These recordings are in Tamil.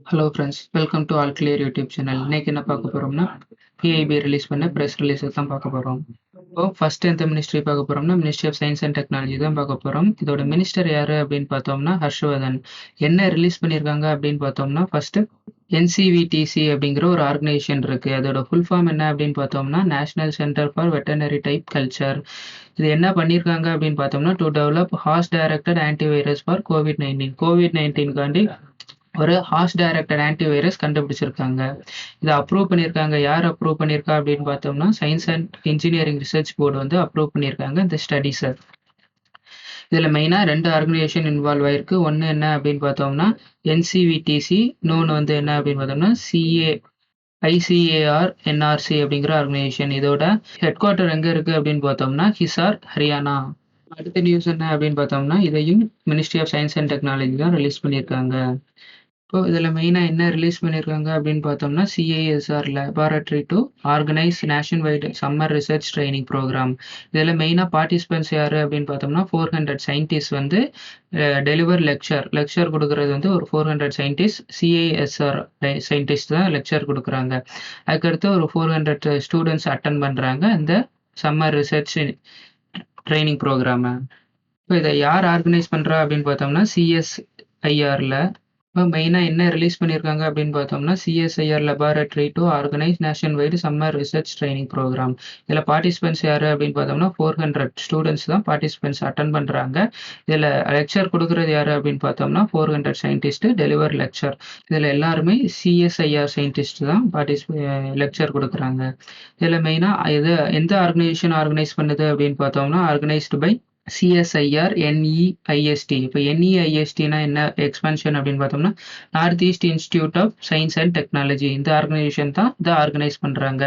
Hello friends, welcome to all clear YouTube channel. இன்னைக்கு என்ன பார்க்க போறோம்னா, பிஐபி ரிலீஸ் பண்ண ப்ரெஸ் ரிலீஸ் தான் பார்க்க போறோம். இப்போ ஃபர்ஸ்ட் எந்த மினிஸ்ட்ரி பார்க்க போறோம்னா, ministry of science and technology தான் பார்க்க போறோம். இதோட மினிஸ்டர் யாரு அப்படின்னு பார்த்தோம்னா ஹர்ஷவர்தன். என்ன ரிலீஸ் பண்ணியிருக்காங்க அப்படின்னு பார்த்தோம்னா, ஃபர்ஸ்ட் என்சிவிடிசி அப்படிங்கிற ஒரு ஆர்கனைசேஷன் இருக்கு. அதோட ஃபுல் ஃபார்ம் என்ன அப்படின்னு பார்த்தோம்னா, national centre for veterinary type culture. இது என்ன பண்ணியிருக்காங்க அப்படின்னு பார்த்தோம்னா, to develop horse directed antivirus for கோவிட்-19 காண்டி ஒரு ஹார்ஸ் டைரக்டட் ஆன்டிவைரஸ் கண்டுபிடிச்சிருக்காங்க. இதை அப்ரூவ் பண்ணியிருக்காங்க. யார் அப்ரூவ் பண்ணியிருக்கா அப்படின்னு பார்த்தோம்னா, science and engineering research board வந்து அப்ரூவ் பண்ணியிருக்காங்க இந்த ஸ்டடிஸை. இதில் மெயினாக 2 ஆர்கனைசேஷன் இன்வால்வ் ஆயிருக்கு. ஒன்று என்ன அப்படின்னு பார்த்தோம்னா என்சிவிடிசி, இன்னொன்று வந்து என்ன அப்படின்னு பார்த்தோம்னா ஐசிஏஆர் என்ஆர்சி அப்படிங்கிற ஆர்கனைசேஷன். இதோட ஹெட் குவார்ட்டர் எங்கே இருக்குது அப்படின்னு பார்த்தோம்னா ஹிசார், ஹரியானா. அடுத்த நியூஸ் என்ன அப்படின்னு பார்த்தோம்னா, இதையும் ministry of science and technology தான் ரிலீஸ் பண்ணியிருக்காங்க. இப்போ இதில் மெயினாக என்ன ரிலீஸ் பண்ணியிருக்காங்க அப்படின்னு பார்த்தோம்னா, CISR laboratory to organise nationwide summer research training programme. இதில் மெயினாக பார்ட்டிசிபென்ட்ஸ் யார் அப்படின்னு பார்த்தோம்னா 400 சயின்டிஸ்ட் வந்து டெலிவர் லெக்சர் கொடுக்கறது வந்து ஒரு 400 சயின்டிஸ்ட், சிஐஎஸ்ஆர் சயின்டிஸ்ட் தான் லெக்சர் கொடுக்குறாங்க. அதுக்கடுத்து ஒரு 400 ஸ்டூடெண்ட்ஸ் அட்டன் பண்ணுறாங்க இந்த சம்மர் ரிசர்ச் ட்ரைனிங் ப்ரோக்ராமை. இப்போ இதை யார் ஆர்கனைஸ் பண்ணுறா அப்படின்னு பார்த்தோம்னா சிஎஸ்ஐஆரில். இப்போ மெயினாக என்ன ரிலீஸ் பண்ணியிருக்காங்க அப்படின்னு பார்த்தோம்னா, CSIR laboratory to organise nationwide summer research training programme. இதில் பார்ட்டிசிபென்ட்ஸ் யார் அப்படின்னு பார்த்தோம்னா 400 ஸ்டூடெண்ட்ஸ் தான் பார்ட்டிசிபென்ட்ஸ் அட்டன் பண்ணுறாங்க. இதில் லெக்சர் கொடுக்குறது யார் அப்படின்னு பார்த்தோம்னா 400 சயின்டிஸ்ட் டெலிவர் லெக்சர். இதில் எல்லாருமே சிஎஸ்ஐஆர் சயின்டிஸ்ட் தான் லெக்சர் கொடுக்குறாங்க. இதில் மெயினாக எந்த ஆர்கனைசேஷன் ஆர்கனைஸ் பண்ணுது அப்படின்னு பார்த்தோம்னா, ஆர்கனைஸ்டு பை சிஎஸ்ஐஆர் என்இஐஎஸ்டி. இப்போ என்இஐஎஸ்டினா என்ன எக்ஸ்பென்ஷன் அப்படின்னு பார்த்தோம்னா, north east institute of science and technology. இந்த ஆர்கனைசேஷன் தான் இதை ஆர்கனைஸ் பண்ணுறாங்க.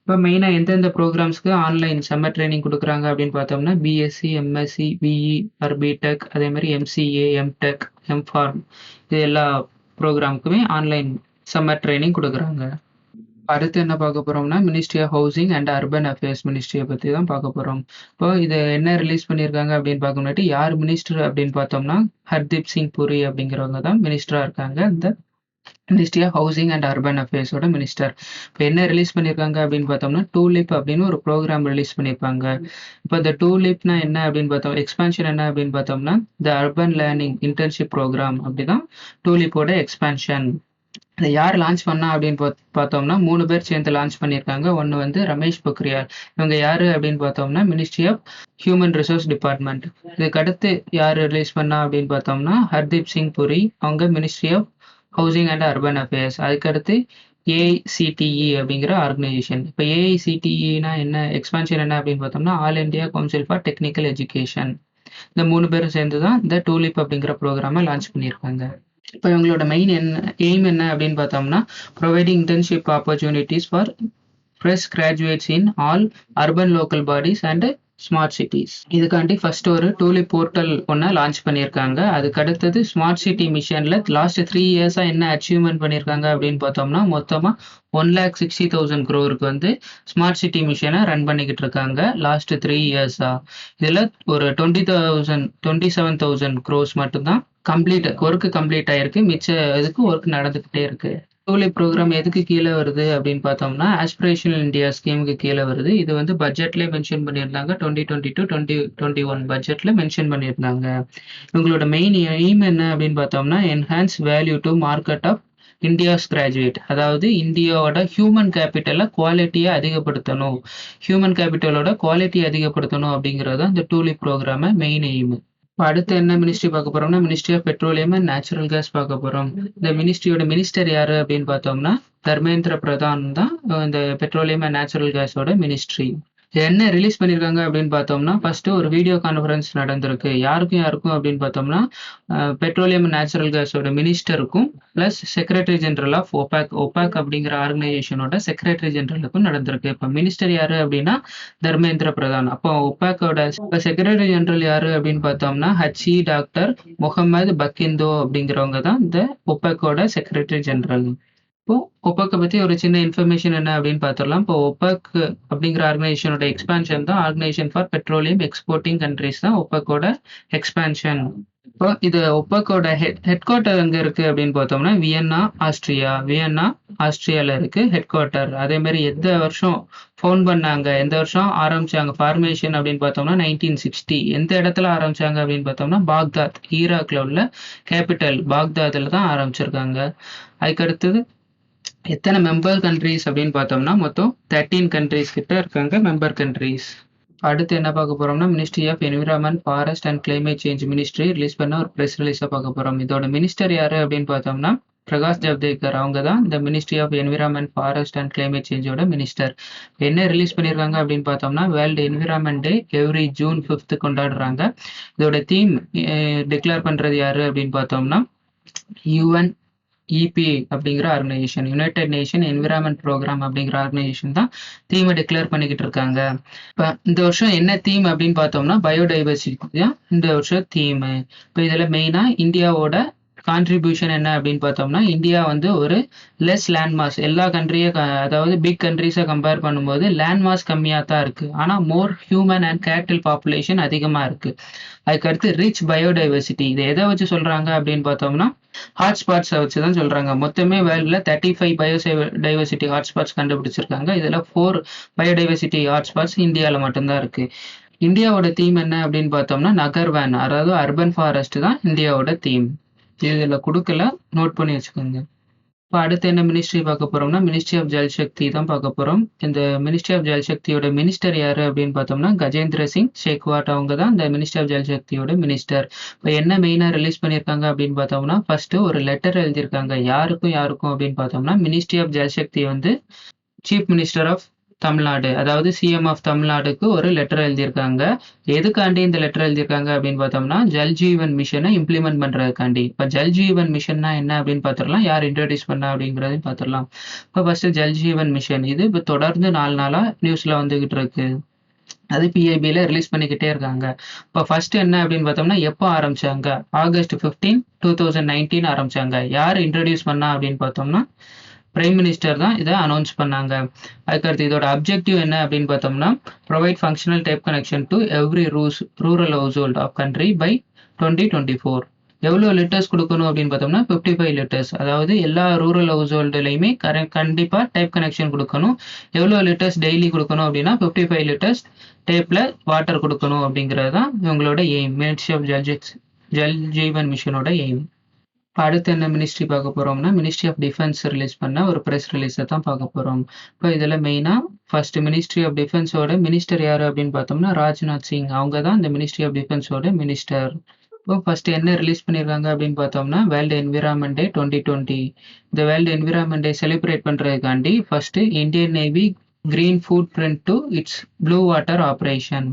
இப்போ மெயினாக எந்தெந்த ப்ரோக்ராம்ஸ்க்கு ஆன்லைன் சம்மர் ட்ரைனிங் கொடுக்குறாங்க அப்படின்னு பார்த்தோம்னா, BSc, MSc, BE or BTech, அதே மாதிரி எம்சிஏ, எம்டெக், எம்ஃபார்ம், இது எல்லா ப்ரோக்ராமுக்குமே ஆன்லைன் சம்மர் ட்ரைனிங் கொடுக்குறாங்க. அடுத்து என்ன பார்க்க போறோம்னா, ministry of housing and urban affairs மினிஸ்ட்ரியை பற்றி தான் பார்க்க போகிறோம். இப்போ இதை என்ன ரிலீஸ் பண்ணியிருக்காங்க அப்படின்னு பார்க்க முன்னாடி, யார் மினிஸ்டர் அப்படின்னு பார்த்தோம்னா ஹர்தீப் சிங் புரி அப்படிங்கிறவங்க தான் மினிஸ்டராக இருக்காங்க இந்த ministry of housing and urban அஃபேர்ஸோட மினிஸ்டர். இப்போ என்ன ரிலீஸ் பண்ணியிருக்காங்க அப்படின்னு பார்த்தோம்னா, டூலிப் அப்படின்னு ஒரு ப்ரோக்ராம் ரிலீஸ் பண்ணியிருப்பாங்க. இப்போ இந்த டூலிப்னா என்ன அப்படின்னு பார்த்தோம், எக்ஸ்பான்ஷன் என்ன அப்படின்னு பார்த்தோம்னா, the urban learning internship programme அப்படிதான் டூலிப்போட எக்ஸ்பான்ஷன். இதை யார் லான்ச் பண்ணா அப்படின்னு பார்த்தோம்னா 3 பேர் சேர்ந்து லான்ச் பண்ணியிருக்காங்க. ஒன்று வந்து ரமேஷ் பொக்ரியால். இவங்க யாரு அப்படின்னு பார்த்தோம்னா ministry of human resource department. இதுக்கு அடுத்து யார் ரிலீஸ் பண்ணா அப்படின்னு பார்த்தோம்னா ஹர்தீப் சிங் புரி, அவங்க ministry of housing and urban affairs. அதுக்கடுத்து ஏஐசிடிஇ அப்படிங்கிற ஆர்கனைசேஷன். இப்போ ஏஐசிடிஇனா என்ன எக்ஸ்பான்ஷன் என்ன அப்படின்னு பார்த்தோம்னா, all India council for technical education. இந்த 3 பேரும் சேர்ந்து தான் இந்த டூலிப் அப்படிங்கிற ப்ரோக்ராமை லான்ச் பண்ணியிருக்காங்க. இப்போ இவங்களோட மெயின் எய்ம் என்ன அப்படின்னு பார்த்தோம்னா, providing internship opportunities for fresh graduates in all urban local bodies and smart cities. இதுக்காண்டி ஃபர்ஸ்ட் ஒரு டூலிப் போர்ட்டல் ஒன்று லான்ச் பண்ணியிருக்காங்க. அதுக்கு அடுத்தது ஸ்மார்ட் சிட்டி மிஷனில் லாஸ்ட் 3 இயர்ஸாக என்ன அச்சீவ்மெண்ட் பண்ணியிருக்காங்க அப்படின்னு பார்த்தோம்னா, மொத்தமாக 1,60,000 crore வந்து ஸ்மார்ட் சிட்டி மிஷனை ரன் பண்ணிக்கிட்டு இருக்காங்க லாஸ்ட் 3 இயர்ஸாக. இதில் ஒரு 27,000 crores மட்டும்தான் ஒர்க் கம்ப்ளீட் ஆயிருக்கு. மிச்ச இதுக்கு ஒர்க் நடந்துகிட்டே இருக்கு. டூலிப் ப்ரோக்ராம் எதுக்கு கீழே வருது அப்படின்னு பார்த்தோம்னா, ஆஸ்பிரேஷனல் இந்தியா ஸ்கீமுக்கு கீழே வருது. இது வந்து பட்ஜெட்லேயே மென்ஷன் பண்ணியிருந்தாங்க. 2022-2021 பட்ஜெட்ல மென்ஷன் பண்ணியிருந்தாங்க. இவங்களோட மெயின் எய்ம் என்ன அப்படின்னு பார்த்தோம்னா, enhance value to market of India's graduate. அதாவது இந்தியாவோட ஹியூமன் கேபிட்டலை குவாலிட்டியை அதிகப்படுத்தணும். ஹியூமன் கேபிட்டலோட குவாலிட்டியை அதிகப்படுத்தணும் அப்படிங்கிறது இந்த டூலிப் ப்ரோக்ராம மெயின் எய்ம். இப்போ அடுத்து என்ன மினிஸ்ட்ரி பார்க்க போறோம்னா, ministry of petroleum and natural gas பார்க்க போறோம். இந்த மினிஸ்ட்ரியோட மினிஸ்டர் யாரு அப்படின்னு பார்த்தோம்னா, தர்மேந்திர பிரதான் தான் இந்த பெட்ரோலியம் அண்ட் நேச்சுரல் கேஸோட மினிஸ்ட்ரி. என்ன ரிலீஸ் பண்ணியிருக்காங்க அப்படின்னு பார்த்தோம்னா, ஃபர்ஸ்ட் ஒரு வீடியோ கான்ஃபரன்ஸ் நடந்திருக்கு. யாருக்கும் அப்படின்னு பார்த்தோம்னா, பெட்ரோலியம் அண்ட் நேச்சுரல் கேஸோட மினிஸ்டருக்கும் plus secretary general of OPEC அப்படிங்கிற ஆர்கனைசேஷனோட செக்ரட்டரி ஜெனரலுக்கும் நடந்திருக்கு. இப்போ மினிஸ்டர் யாரு அப்படின்னா தர்மேந்திர பிரதான். அப்போ ஒபாக்கோட செக்ரட்டரி ஜெனரல் யாரு அப்படின்னு பார்த்தோம்னா டாக்டர் முகமது பக்கிந்தோ அப்படிங்கிறவங்க தான் இந்த ஒபாக்கோட செக்ரட்டரி ஜெனரல். இப்போ ஒபாக்கை பத்தி ஒரு சின்ன இன்ஃபர்மேஷன் என்ன அப்படின்னு பார்த்துடலாம். இப்போ ஒபாக் அப்படிங்கிற ஆர்கனைசேஷனோட எக்ஸ்பான்ஷன் தான் organisation for petroleum exporting countries தான் ஒபாக்கோட எக்ஸ்பான்ஷன். இப்போ இது ஒப்பக்கோட ஹெட் குவார்ட்டர் எங்க இருக்கு அப்படின்னு பார்த்தோம்னா வியன்னா ஆஸ்திரியால இருக்கு ஹெட் குவார்ட்டர். அதே மாதிரி எந்த வருஷம் ஃபவுண்ட் பண்ணாங்க, எந்த வருஷம் ஆரம்பிச்சாங்க ஃபார்மேஷன் அப்படின்னு பார்த்தோம்னா 1960. எந்த இடத்துல ஆரம்பிச்சாங்க அப்படின்னு பார்த்தோம்னா பாக்தாத், ஈராக்ல உள்ள கேபிட்டல் பாக்தாத்ல தான் ஆரம்பிச்சிருக்காங்க. அதுக்கு அடுத்தது எத்தனை மெம்பர் கண்ட்ரீஸ் அப்படின்னு பார்த்தோம்னா மொத்தம் 13 கண்ட்ரீஸ் கிட்ட இருக்காங்க மெம்பர் கண்ட்ரீஸ். அடுத்து என்ன பார்க்க போறோம்னா ministry of environment, forest and climate change ministry release பண்ண ஒரு ப்ரெஸ் ரிலீஸை பார்க்க போறோம். இதோட மினிஸ்டர் யாரு அப்படின்னு பார்த்தோம்னா பிரகாஷ் ஜவ்டேகர். அவங்க தான் இந்த ministry of environment, forest and climate சேஞ்சோட மினிஸ்டர். என்ன ரிலீஸ் பண்ணியிருக்காங்க அப்படின்னு பார்த்தோம்னா world environment day every June 5th கொண்டாடுறாங்க. இதோட தீம் டிக்ளேர் பண்றது யாரு அப்படின்னு பார்த்தோம்னா யுஎன் இபிஏ அப்படிங்கிற ஆர்கனைசேஷன், யுனைடெட் நேஷன் என்விரான்மெண்ட் ப்ரோக்ராம் அப்படிங்கிற ஆர்கனைசேஷன் தான் தீமை டிக்ளேர் பண்ணிக்கிட்டு இருக்காங்க. இப்போ இந்த வருஷம் என்ன தீம் அப்படின்னு பார்த்தோம்னா பயோடைவர்சிட்டி தான் இந்த வருஷம் தீம். இப்போ இதில் மெயினாக இந்தியாவோட கான்ட்ரிபியூஷன் என்ன அப்படின்னு பார்த்தோம்னா இந்தியா வந்து ஒரு லெஸ் லேண்ட் மாஸ், எல்லா கண்ட்ரியும் அதாவது பிக் கண்ட்ரிஸை கம்பேர் பண்ணும்போது லேண்ட் மாஸ் கம்மியாக தான் இருக்கு, ஆனால் மோர் ஹியூமன் அண்ட் கேட்டில் பாப்புலேஷன் அதிகமாக இருக்கு. அதுக்கடுத்து ரிச் பயோடைவர்சிட்டி. இதை எதை வச்சு சொல்றாங்க அப்படின்னு பார்த்தோம்னா ஹாட்ஸ்பாட்ஸை வச்சு தான் சொல்றாங்க. மொத்தமே வேர்ல்ட்ல 35 பயோடைவர்சிட்டி ஹாட்ஸ்பாட்ஸ் கண்டுபிடிச்சிருக்காங்க. இதுல 4 பயோடைவர்சிட்டி ஹாட்ஸ்பாட்ஸ் இந்தியாவில் மட்டும்தான் இருக்கு. இந்தியாவோட தீம் என்ன அப்படின்னு பார்த்தோம்னா நகர்வேன், அதாவது அர்பன் ஃபாரஸ்ட் தான் இந்தியாவோட தீம். இதுல கொடுக்கல, நோட் பண்ணி வச்சுக்கோங்க. இப்போ அடுத்து என்ன மினிஸ்ட்ரி பார்க்க போறோம்னா மினிஸ்ட்ரி ஆஃப் ஜல் சக்தி தான் பார்க்க போறோம். இந்த மினிஸ்ட்ரி ஆஃப் ஜல் சக்தியோட மினிஸ்டர் யாரு அப்படின்னு பார்த்தோம்னா கஜேந்திர சிங் ஷெகாவத். அவங்க தான் இந்த மினிஸ்ட்ரி ஆஃப் ஜல் சக்தியோட மினிஸ்டர். இப்போ என்ன மெயினா ரிலீஸ் பண்ணியிருக்காங்க அப்படின்னு பார்த்தோம்னா ஃபர்ஸ்ட் ஒரு லெட்டர் எழுதியிருக்காங்க. யாருக்கும் அப்படின்னு பார்த்தோம்னா மினிஸ்ட்ரி ஆஃப் ஜல் சக்தி வந்து சீஃப் மினிஸ்டர் ஆஃப் தமிழ்நாடு, அதாவது சிஎம் ஆஃப் தமிழ்நாடுக்கு ஒரு லெட்டர் எழுதியிருக்காங்க. எதுக்காண்டி இந்த லெட்டர் எழுதியிருக்காங்க அப்படின்னு பார்த்தோம்னா ஜல் ஜீவன் மிஷனை இம்ப்ளிமெண்ட் பண்றதுக்காண்டி. இப்போ ஜல் ஜீவன் மிஷன்னா என்ன அப்படின்னு பார்த்துடலாம், யார் இன்ட்ரடியூஸ் பண்ணா அப்படிங்கிறதையும் பார்த்துடலாம். இப்போ ஃபர்ஸ்ட் ஜல் ஜீவன் மிஷன் இது இப்போ தொடர்ந்து 4 நாளா நியூஸ்ல வந்துகிட்டு இருக்கு. அது பிஐபியில் ரிலீஸ் பண்ணிக்கிட்டே இருக்காங்க. இப்போ ஃபர்ஸ்ட் என்ன அப்படின்னு பார்த்தோம்னா எப்போ ஆரம்பிச்சாங்க, ஆகஸ்ட் 15, 2019 ஆரம்பிச்சாங்க. யார் இன்ட்ரடியூஸ் பண்ணா அப்படின்னு பார்த்தோம்னா பிரைம் மினிஸ்டர் தான் இதை அனௌன்ஸ் பண்ணாங்க. அதுக்கடுத்து இதோட அப்ஜெக்டிவ் என்ன அப்படின்னு பார்த்தோம்னா provide functional tap connection to every rural household of country by 2024. எவ்வளோ லிட்டர்ஸ் கொடுக்கணும் அப்படின்னு பார்த்தோம்னா 55 லிட்டர்ஸ். அதாவது எல்லா ரூரல் ஹவுஸ் ஹோல்டுலையுமே கண்டிப்பாக டேப் கனெக்ஷன் கொடுக்கணும். எவ்வளோ லிட்டர்ஸ் டெய்லி கொடுக்கணும் அப்படின்னா 55 லிட்டர்ஸ் டேப்பில் வாட்டர் கொடுக்கணும் அப்படிங்கிறது தான் இவங்களோட aim, ministry of Jal Jeevan மிஷனோட எய்ம். அடுத்து என்ன மினிஸ்ட்ரி பார்க்க போறோம்னா மினிஸ்ட்ரி ஆஃப் டிஃபென்ஸ் ரிலீஸ் பண்ண ஒரு ப்ரெஸ் ரிலீஸை தான் பார்க்க போறோம். இப்போ இதில் மெயினாக ஃபர்ஸ்ட் மினிஸ்ட்ரி ஆஃப் டிஃபென்ஸோட மினிஸ்டர் யாரு அப்படின்னு பார்த்தோம்னா ராஜ்நாத் சிங். அவங்க தான் இந்த மினிஸ்ட்ரி ஆஃப் டிஃபென்ஸோட மினிஸ்டர். இப்போ ஃபர்ஸ்ட் என்ன ரிலீஸ் பண்ணியிருக்காங்க அப்படின்னு பார்த்தோம்னா வேர்ல்டு என்விரான்மெண்ட் டே 2020. இந்த வேர்ல்டு என்விரான்மெண்ட் டே செலிப்ரேட் பண்ணுறதுக்காண்டி first Indian Navy green footprint to its blue water operation.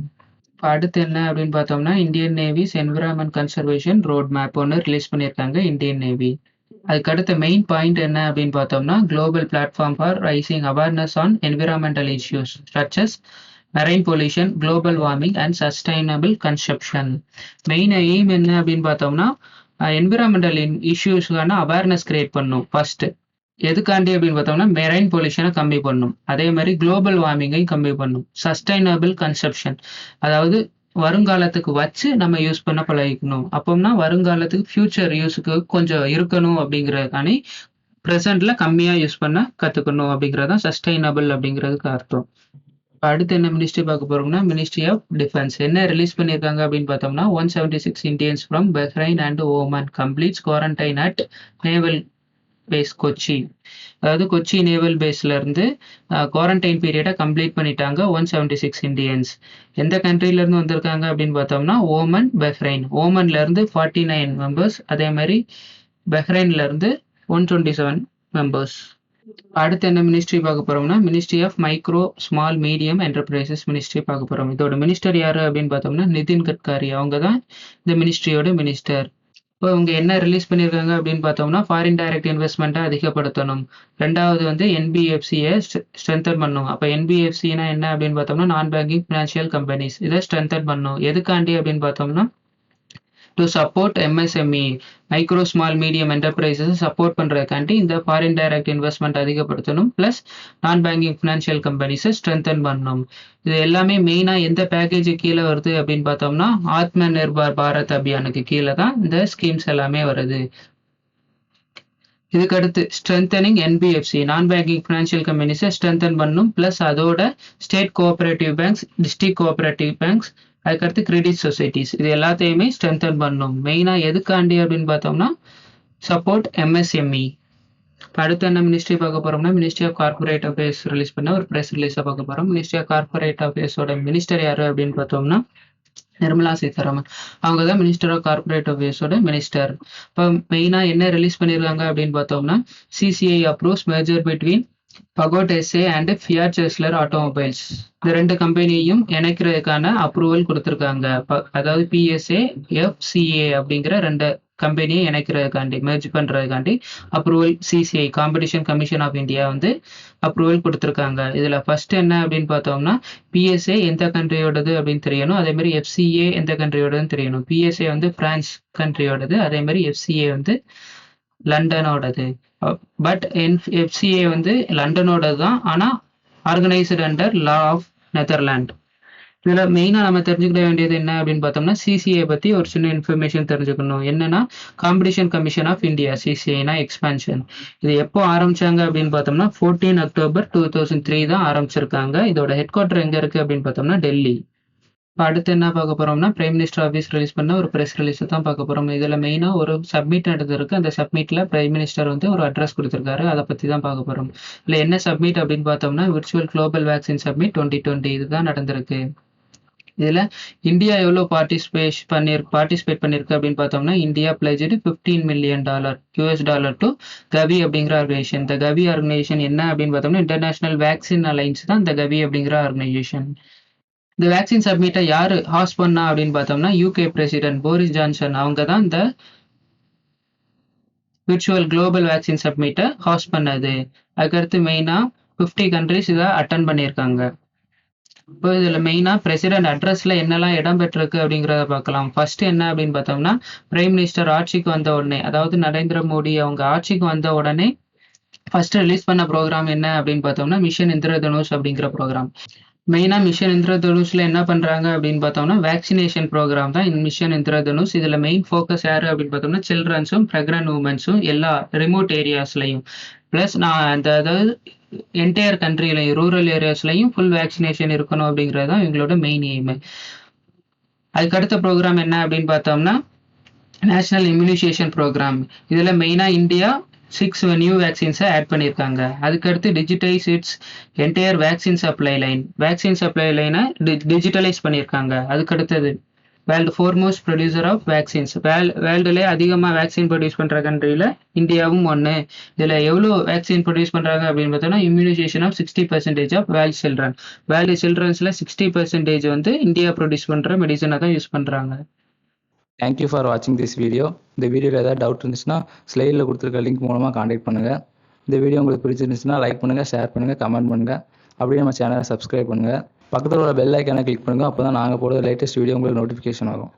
இப்போ அடுத்து என்ன அப்படின்னு பார்த்தோம்னா Indian Navy's environment conservation road map ஒன்று ரிலீஸ் பண்ணியிருக்காங்க இந்தியன் நேவி. அதுக்கு அடுத்த மெயின் பாயிண்ட் என்ன அப்படின்னு பார்த்தோம்னா global platform for raising awareness on environmental issues such as marine pollution, global warming and sustainable consumption. Main aim என்ன அப்படின்னு பார்த்தோம்னா என்விரான்மெண்டல் இஷ்யூஸ்க்கான அவேர்னஸ் கிரியேட் பண்ணும். ஃபர்ஸ்ட் எதுக்காண்டி அப்படின்னு பார்த்தோம்னா மெரைன் பொல்யூஷனை கம்மி பண்ணும், அதே மாதிரி குளோபல் வார்மிங்கையும் கம்மி பண்ணும், சஸ்டைனபிள் கன்சப்ஷன், அதாவது வருங்காலத்துக்கு வச்சு நம்ம யூஸ் பண்ண பழகிக்கணும். அப்போம்னா வருங்காலத்துக்கு ஃபியூச்சர் யூஸுக்கு கொஞ்சம் இருக்கணும் அப்படிங்கிறதுக்காண்டி ப்ரெசென்ட்ல கம்மியா யூஸ் பண்ண கத்துக்கணும் அப்படிங்கறதான் சஸ்டைனபிள் அப்படிங்கிறதுக்கு அர்த்தம். அடுத்து என்ன மினிஸ்ட்ரி பார்க்க போறோம்னா மினிஸ்ட்ரி ஆஃப் டிஃபென்ஸ். என்ன ரிலீஸ் பண்ணியிருக்காங்க அப்படின்னு பார்த்தோம்னா 176 Indians from Bahrain and Oman completes quarantine at naval base Kochi. அதாவது கொச்சி நேவல் பேஸ்ல இருந்து குவாரண்டைன் பீரியடை கம்ப்ளீட் பண்ணிட்டாங்க 176 இந்தியன்ஸ். எந்த கண்ட்ரில இருந்து வந்திருக்காங்க அப்படின்னு பார்த்தோம்னா ஓமன், பஹ்ரைன். ஓமன்ல இருந்து 49 மெம்பர்ஸ், அதே மாதிரி பஹ்ரைன்ல இருந்து 127 மெம்பர்ஸ். அடுத்து என்ன மினிஸ்ட்ரி பார்க்க போறோம்னா ministry of micro small medium enterprises ministry பார்க்க போறோம். இதோட மினிஸ்டர் யாரு அப்படின்னு பார்த்தோம்னா நிதின் கட்காரி. அவங்க தான் இந்த மினிஸ்ட்ரியோட மினிஸ்டர். இப்போ இவங்க என்ன ரிலீஸ் பண்ணியிருக்காங்க அப்படின்னு பார்த்தோம்னா ஃபாரின் டைரக்ட் இன்வெஸ்ட்மெண்ட்டை அதிகப்படுத்தணும். ரெண்டாவது வந்து என்பிஎஃப்சியை ஸ்ட்ரென்தன் பண்ணும். அப்போ என்பிஎஃப்சினா என்ன அப்படின்னு பார்த்தோம்னா நான் பேங்கிங் ஃபினான்ஷியல் கம்பெனிஸ், இதை ஸ்ட்ரென்தன் பண்ணும். எதுக்காண்டி அப்படின்னு பார்த்தோம்னா to support MSME micro small medium enterprises support பண்ணுறதுக்காண்டி இந்த ஃபாரின் டைரக்ட் இன்வெஸ்ட்மெண்ட் அதிகப்படுத்தணும், ப்ளஸ் நான் பேங்கிங் ஃபினான்ஷியல் கம்பெனிஸை ஸ்ட்ரென்தன் பண்ணணும். இது எல்லாமே மெயினாக எந்த பேக்கேஜ் கீழே வருது அப்படின்னு பார்த்தோம்னா ஆத்ம நிர்பார் பாரத் அபியானுக்கு கீழே தான் இந்த ஸ்கீம்ஸ் எல்லாமே வருது. இதுக்கு அடுத்து ஸ்ட்ரென்தனிங் NBFC நான் பேங்கிங் ஃபினான்ஷியல் கம்பெனிஸை ஸ்ட்ரென்தன் பண்ணணும், ப்ளஸ் அதோட state cooperative banks, district cooperative banks, அதுக்கடுத்து கிரெடிட் சொசைட்டிஸ், இது எல்லாத்தையுமே ஸ்ட்ரென்தன் பண்ணணும். மெயினாக எதுக்காண்டி அப்படின்னு பார்த்தோம்னா சப்போர்ட் MSME. அடுத்து என்ன மினிஸ்ட்ரி பார்க்க போறோம்னா ministry of corporate affairs release பண்ண ஒரு ப்ரெஸ் ரிலீஸை பார்க்க போறோம். மினிஸ்ட்ரி ஆஃப் கார்பரேட் அஃபேர்ஸோட மினிஸ்டர் யாரு அப்படின்னு பார்த்தோம்னா நிர்மலா சீதாராமன். அவங்க தான் மினிஸ்டர் ஆஃப் கார்பரேட் அஃபேர்ஸோட மினிஸ்டர். இப்போ மெயினாக என்ன ரிலீஸ் பண்ணியிருக்காங்க அப்படின்னு பார்த்தோம்னா CCI approves merger between Peugeot SA and Fiat Chrysler automobiles. இந்த ரெண்டு கம்பெனியையும் இணைக்கிறதுக்கான அப்ரூவல் கொடுத்துருக்காங்க. அதாவது PSA FCA அப்படிங்கிற ரெண்டு கம்பெனியை இணைக்கிறதுக்காண்டி மெர்ஜ் பண்றதுக்காண்டி approval CCI competition commission of India வந்து அப்ரூவல் கொடுத்துருக்காங்க. இதுல ஃபர்ஸ்ட் என்ன அப்படின்னு பார்த்தோம்னா PSA எந்த கண்ட்ரியோடது அப்படின்னு தெரியணும், அதே மாதிரி FCA எந்த கண்ட்ரியோடதுன்னு தெரியணும். PSA வந்து பிரான்ஸ் கண்ட்ரியோடது, அதே மாதிரி FCA வந்து லண்டனோடது. பட் FCA வந்து லண்டனோடது தான், ஆனா organised under law of Netherland. இதுல மெயினா நம்ம தெரிஞ்சுக்க வேண்டியது என்ன அப்படின்னு பார்த்தோம்னா CCI பத்தி ஒரு சின்ன இன்ஃபர்மேஷன் தெரிஞ்சுக்கணும். என்னன்னா காம்படிஷன் கமிஷன் ஆஃப் இந்தியா, CCIனா எக்ஸ்பான்ஷன். இது எப்போ ஆரம்பிச்சாங்க அப்படின்னு பார்த்தோம்னா 14 அக்டோபர் 2003 தான் ஆரம்பிச்சிருக்காங்க. இதோட ஹெட் குவார்டர் எங்க இருக்கு அப்படின்னு பார்த்தோம்னா டெல்லி. இப்போ அடுத்து என்ன பார்க்க போறோம்னா பிரைம் மினிஸ்டர் ஆஃபீஸ் ரிலீஸ் பண்ண ஒரு ப்ரெஸ் ரிலீஸ் தான் பார்க்க போறோம். இதுல மெயினா ஒரு சப்மிட் நடந்திருக்கு. அந்த சப்மிட்ல பிரைம் மினிஸ்டர் வந்து ஒரு அட்ரஸ் கொடுத்திருக்காரு, அதை பத்தி தான் பார்க்க போறோம். இல்ல என்ன சப்மிட் அப்படின்னு பார்த்தோம்னா விர்ச்சுவல் குளோபல் வேக்சின் சப்மிட் 2020 இதுதான் நடந்திருக்கு. இதுல இந்தியா எவ்வளவு பார்ட்டிசிபேட் பண்ணிருக்கு அப்படின்னு பார்த்தோம்னா இந்தியா பிளேஜ்டு $15 million US டு கவி அப்படிங்கிற ஆர்கனைசேஷன். இந்த கவி ஆர்கனைசேஷன் என்ன அப்படின்னு பார்த்தோம்னா இன்டர்நேஷனல் வேக்சின் அலைன்ஸ் தான் இந்த கவி அப்படிங்கிற ஆர்கனைசேஷன். இந்த வேக்சின் சப்மிட்டை யாரு ஹாஸ்ட் பண்ணா அப்படின்னு பார்த்தோம்னா UK பிரசிடென்ட் போரிஸ் ஜான்சன். அவங்க தான் இந்த விர்ச்சுவல் குளோபல் வேக்சின் சப்மிட்டை ஹாஸ்ட் பண்ணது. அதுக்கடுத்து மெயினா 50 கண்ட்ரிஸ் இதை அட்டன் பண்ணியிருக்காங்க. இப்போ இதுல மெயினா பிரசிடென்ட் அட்ரஸ்ல என்னெல்லாம் இடம் பெற்றிருக்கு அப்படிங்கிறத பார்க்கலாம். ஃபர்ஸ்ட் என்ன அப்படின்னு பார்த்தோம்னா பிரைம் மினிஸ்டர் ஆட்சிக்கு வந்த உடனே, அதாவது நரேந்திர மோடி அவங்க ஆட்சிக்கு வந்த உடனே ஃபர்ஸ்ட் ரிலீஸ் பண்ண ப்ரோக்ராம் என்ன அப்படின்னு பார்த்தோம்னா மிஷன் இந்திரதனுஷ் அப்படிங்கிற ப்ரோக்ராம். மெயினா மிஷன் இந்திரதனுஷ்ல என்ன பண்றாங்க அப்படின்னு பார்த்தோம்னா வேக்சினேஷன் ப்ரோக்ராம் தான் மிஷன் இந்திரதனுஷ். இதுல மெயின் ஃபோக்கஸ் யாரு அப்படின்னு பார்த்தோம்னா சில்ட்ரன்ஸும் பிரெக்னன்ட் உமன்ஸும் எல்லா ரிமோட் ஏரியாஸ்லையும், பிளஸ் நான் அதாவது என்டையர் கண்ட்ரிலையும் ரூரல் ஏரியாஸ்லையும் ஃபுல் வேக்சினேஷன் இருக்கணும் அப்படிங்கிறது தான் இவங்களோட மெயின் எய்ம். அதுக்கு அடுத்த ப்ரோக்ராம் என்ன அப்படின்னு பார்த்தோம்னா நேஷனல் இம்யூனைசேஷன் ப்ரோக்ராம். இதுல மெயினா இந்தியா 6 நியூ வேக்சின்ஸை ஆட் பண்ணியிருக்காங்க. அதுக்கடுத்து digitise its entire vaccine supply லைனை டிஜிட்டலைஸ் பண்ணியிருக்காங்க. அதுக்கடுத்தது world foremost producer of vaccines. வேர்ல்டுலேயே அதிகமாக வேக்சின் ப்ரொடியூஸ் பண்ணுற கண்ட்ரியில் இந்தியாவும் ஒன்று. இதில் எவ்வளோ வேக்சின் ப்ரொடியூஸ் பண்ணுறாங்க அப்படின்னு பார்த்தோம்னா இம்யூனைசேஷன் ஆஃப் 60% ஆஃப் வேர்ல்டு சில்ட்ரன்ஸில் 60% வந்து இந்தியா ப்ரொடியூஸ் பண்ணுற மெடிசனை தான் யூஸ் பண்ணுறாங்க. தேங்க்யூ ஃபார் வாட்சிங் திஸ் வீடியோ. இந்த வீடியோவில் ஏதாவது டவுட் இருந்துச்சுன்னா ஸ்லைடில் கொடுத்துருக்க லிங்க் மூலமாக காண்டாக்ட் பண்ணுங்கள். இந்த வீடியோ உங்களுக்கு பிடிச்சிருந்துச்சுன்னா லைக் பண்ணுங்கள், ஷேர் பண்ணுங்கள், கமெண்ட் பண்ணுங்கள். அப்படியே நம்ம சேனலை சப்ஸ்கிரைப் பண்ணுங்கள். பக்கத்தில் உள்ள பெல் ஐக்கானை கிளிக் பண்ணுங்கள். அப்போ தான் நாங்கள் போடுற லேட்டஸ்ட் வீடியோ உங்களுக்கு நோட்டிஃபிகேஷன் வரும்.